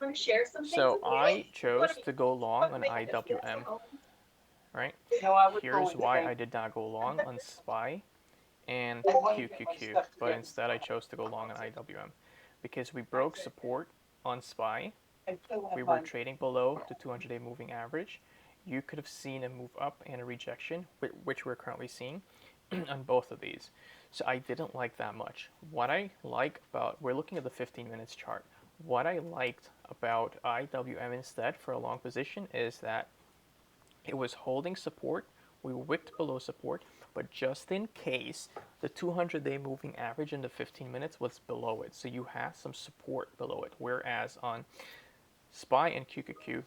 Want to share some things So with I me? chose to go long What on would make you feel IWM, so old? right? No, I was Here's going why today. I did not go long on SPY and I want to get my QQQ, stuff but together instead I tomorrow. chose to go long on IWM because we I broke said, support on SPY. I still We have were mine. trading below the 200-day moving average. You could have seen a move up and a rejection, which we're currently seeing on both of these. So I didn't like that much. What I like about, we're looking at the 15 minutes chart. What I liked about IWM instead for a long position is that it was holding support. We wicked below support, but just in case the 200-day moving average in the 15 minutes was below it. So you had some support below it. Whereas on SPY and QQQ, the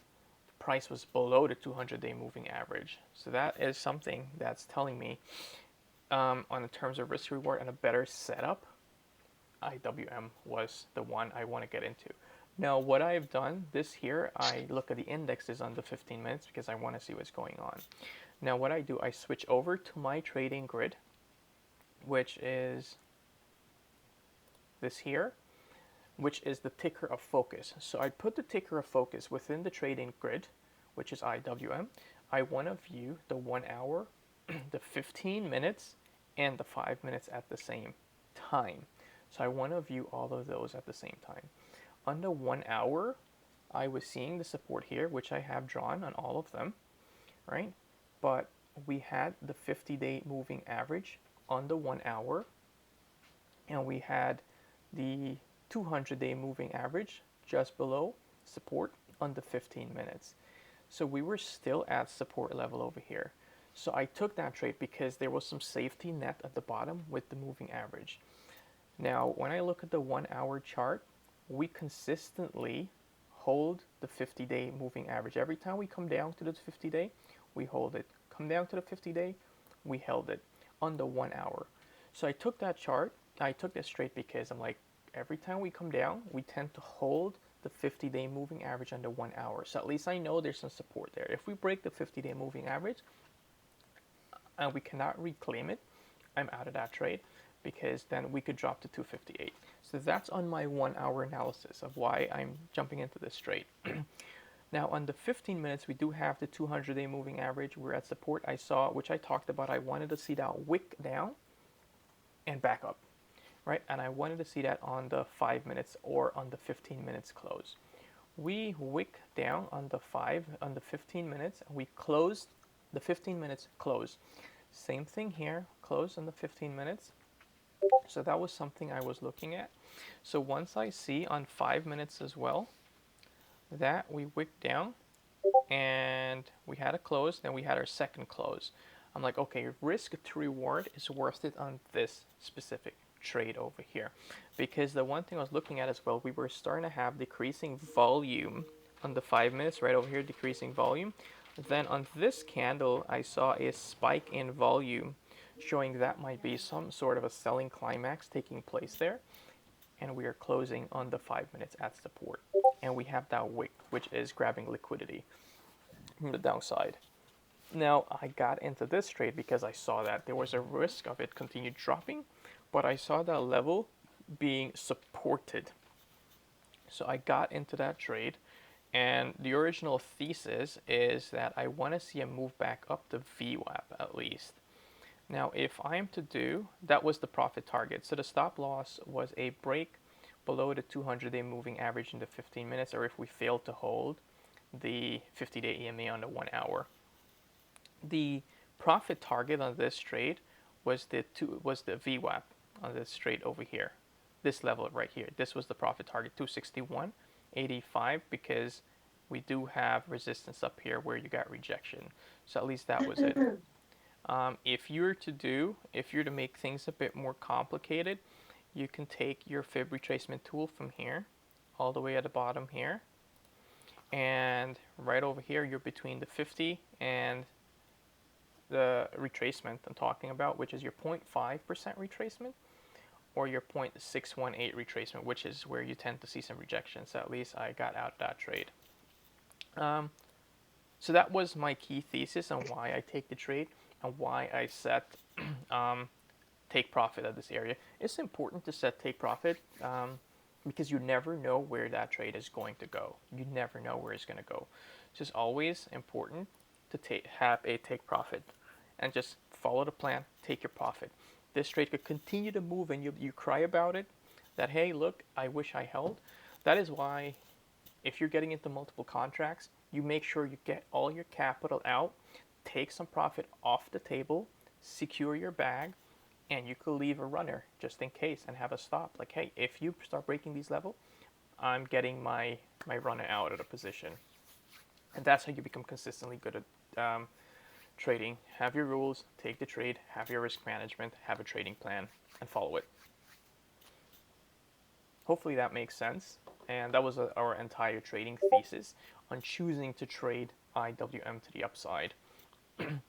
price was below the 200-day moving average. So that is something that's telling me on the terms of risk reward and a better setup, IWM was the one I want to get into. Now, what I've done this here, I look at the indexes on the 15 minutes because I want to see what's going on. Now, what I do, I switch over to my trading grid, which is this here, which is the ticker of focus. So I put the ticker of focus within the trading grid, which is IWM. I want to view the 1 hour, the 15 minutes, and the 5 minutes at the same time. So I want to view all of those at the same time. On the 1 hour, I was seeing the support here, which I have drawn on all of them, right? But we had the 50-day moving average on the 1 hour, and we had the 200-day moving average just below support on the 15 minutes. So we were still at support level over here. So I took that trade because there was some safety net at the bottom with the moving average. Now, when I look at the 1 hour chart, we consistently hold the 50-day moving average. Every time we come down to the 50-day, we hold it. Come down to the 50-day, we held it on the 1 hour. So I took that chart, I took this straight because I'm like, every time we come down, we tend to hold the 50-day moving average under 1 hour. So at least I know there's some support there. If we break the 50-day moving average and we cannot reclaim it, I'm out of that trade because then we could drop to 258. So that's on my 1 hour analysis of why I'm jumping into this trade. Now on the 15 minutes, we do have the 200-day moving average. We're at support. I saw, which I talked about, I wanted to see that wick down and back up, right? And I wanted to see that on the 5 minutes or on the 15 minutes close. We wick down on the 15 minutes, and we closed the 15 minutes close. Same thing here, close on the 15 minutes. So that was something I was looking at. So once I see on 5 minutes as well that we wicked down and we had a close, then we had our second close. I'm like, okay, risk to reward is worth it on this specific trade over here. Because the one thing I was looking at as well, we were starting to have decreasing volume on the 5 minutes, right over here, decreasing volume. Then on this candle, I saw a spike in volume, showing that might be some sort of a selling climax taking place there. And we are closing on the 5 minutes at support. And we have that wick, which is grabbing liquidity from the downside. Now, I got into this trade because I saw that there was a risk of it continued dropping, but I saw that level being supported. So I got into that trade, and the original thesis is that I want to see a move back up to VWAP at least. Now, if I am to do, that was the profit target. So the stop loss was a break below the 200-day moving average in the 15 minutes, or if we fail to hold the 50-day EMA on the 1 hour. The profit target on this trade was the VWAP on this trade over here. This level right here. This was the profit target, 261.85, because we do have resistance up here where you got rejection. So at least that was it. If you're to make things a bit more complicated, you can take your fib retracement tool from here all the way at the bottom here, and right over here you're between the 50 and the retracement I'm talking about, which is your 0.5% retracement or your 0.618 retracement, which is where you tend to see some rejection. So at least I got out of that trade. Um, so that was my key thesis on why I take the trade and why I set take profit at this area. It's important to set take profit. because you never know where that trade is going to go. You never know where it's going to go. So it's always important to have a take profit and just follow the plan, take your profit. This trade could continue to move and you cry about it, that, hey, look, I wish I held. That is why if you're getting into multiple contracts, you make sure you get all your capital out, take some profit off the table, secure your bag, and you could leave a runner just in case and have a stop. Like, hey, if you start breaking these levels, I'm getting my runner out of the position. And that's how you become consistently good at trading. Have your rules, take the trade, have your risk management, have a trading plan, and follow it. Hopefully that makes sense. And that was our entire trading thesis on choosing to trade IWM to the upside. And